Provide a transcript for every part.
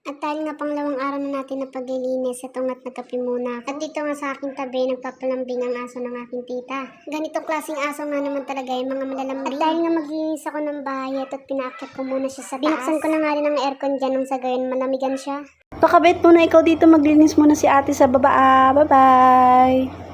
At dahil nga pangalawang araw na natin na paglilinis, ito nga't nagkape muna ako. At dito nga sa aking tabi, nagpapalambing ang aso ng aking tita. Ganitong klaseng aso nga naman talaga yung mga malalambing. At dahil nga maglinis ako ng bahay, ito't pinaakyat ko muna siya sa taas. Binuksan ko na nga rin ang aircon dyan nung sa gayon malamigan siya. Pakabait muna ikaw dito, maglinis muna si ate sa baba. Bye-bye!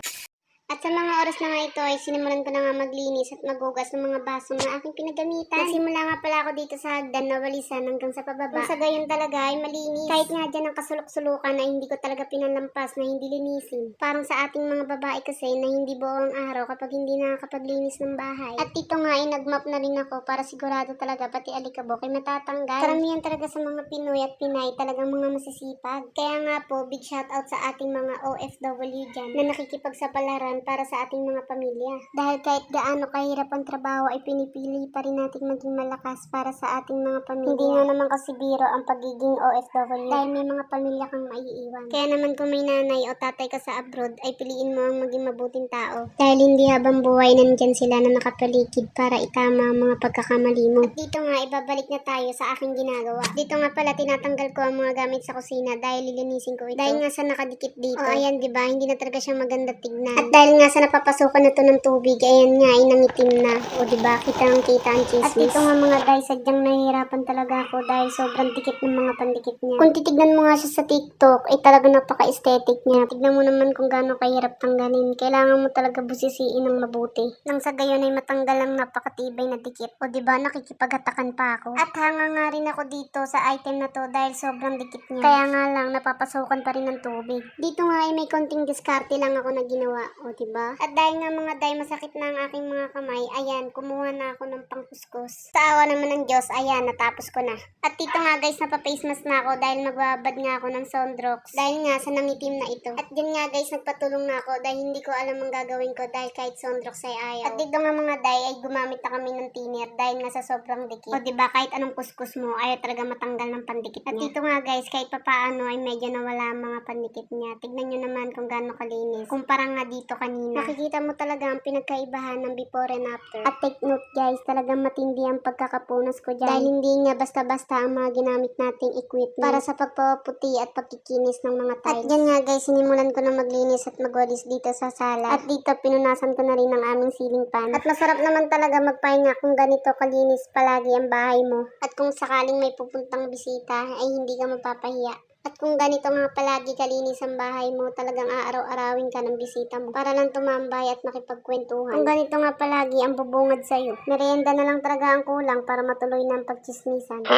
At sa mga oras na nga ito ay sinimulan ko na nga maglinis at maghugas ng mga baso na aking pinagamitan. Nagsimula nga pala ako dito sa hagdan na walisan hanggang sa pababa. Kung sa gayon talaga ay malinis. Kahit nga dyan ang kasulok-sulukan ay hindi ko talaga pinalampas na hindi linisin. Parang sa ating mga babae kasi na hindi buong araw kapag hindi nakakapaglinis ng bahay. At dito nga ay nagmap na rin ako para sigurado talaga pati alikabok ay matatanggal. Karamihan talaga sa mga Pinoy at Pinay talagang mga masisipag. Kaya nga po big shout out sa ating mga OFW dyan na nakikipagsapalaran para sa ating mga pamilya. Dahil kahit gaano kahirap ang trabaho ay pinipili pa rin natin maging malakas para sa ating mga pamilya. Hindi nga naman kasi biro ang pagiging OFW dahil may mga pamilya kang maiiwan. Kaya naman kung may nanay o tatay ka sa abroad ay piliin mo ang maging mabuting tao. Dahil hindi habang buhay nandyan sila na nakapaligid para itama ang mga pagkakamali mo. At dito nga ibabalik na tayo sa aking ginagawa. Dito nga pala tinatanggal ko ang mga gamit sa kusina dahil lilinisin ko ito. Dahil nga sa nakadikit dito. O ayan diba, hindi na talaga siya maganda tignan. At dahil nga sa napapasukan na to ng tubig, ayan nga, ay nangitim na. O diba, kita ang chismis. At dito nga mga guys, sadyang nahihirapan talaga ako dahil sobrang dikit ng mga pandikit niya. Kung titignan mo nga siya sa TikTok, ay talaga napaka-aesthetic niya. Tignan mo naman kung gaano kahirap tanggalin. Kailangan mo talaga busisiin ng mabuti. Nang sa gayon ay matanggal ang napakatibay na dikit. O diba, nakikipaghatakan pa ako. At hanga nga rin ako dito sa item na to dahil sobrang dikit niya. Kaya nga lang, napapasukan pa rin ng tubig. Dito nga ay may konting diskarte lang ako na ginawa. O diba? At dahil nga mga day, masakit na ang aking mga kamay, ayan, kumuha na ako ng pangkuskus. Sa awa naman ng Diyos, ayan, natapos ko na. At dito nga guys, napa-face mask na ako dahil magbabad nga ako ng Sondrox. Dahil nga sa nangitim na ito. At dyan nga guys, nagpatulong na ako dahil hindi ko alam ang gagawin ko dahil kahit Sondrox ay ayaw. At dito nga mga day, ay gumamit na kami ng thinner dahil nga sa sobrang dikit. O diba, kahit anong kuskus mo, ayaw talaga matanggal ng pandikit niya. At dito nga guys, kahit papaano ay medyo nawala ang mga pandikit niya. Tignan nyo naman kung gaano kalinis. Kumpara nga dito kanina. Makikita mo talaga ang pinagkaibahan ng before and after. At take note guys, talagang matindi ang pagkakapunas ko dyan. Dahil hindi nga basta-basta ang mga ginamit nating equipment para sa pagpapaputi at pagkikinis ng mga tiles. At dyan nga guys, sinimulan ko na maglinis at magwalis dito sa sala. At dito pinunasan ko na rin ang aming ceiling fan. At masarap naman talaga magpahinga kung ganito kalinis palagi ang bahay mo. At kung sakaling may pupuntang bisita ay hindi ka mapapahiya. At kung ganito nga palagi kalinis ang bahay mo, talagang aaraw-arawin ka ng bisita mo para lang tumambay at makipagkwentuhan. Kung ganito nga palagi ang bubungad sa'yo, merienda na lang talaga ang kulang para matuloy ng pagchismisan.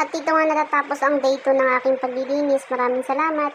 At dito nga natatapos ang day 2 ng aking paglilinis. Maraming salamat!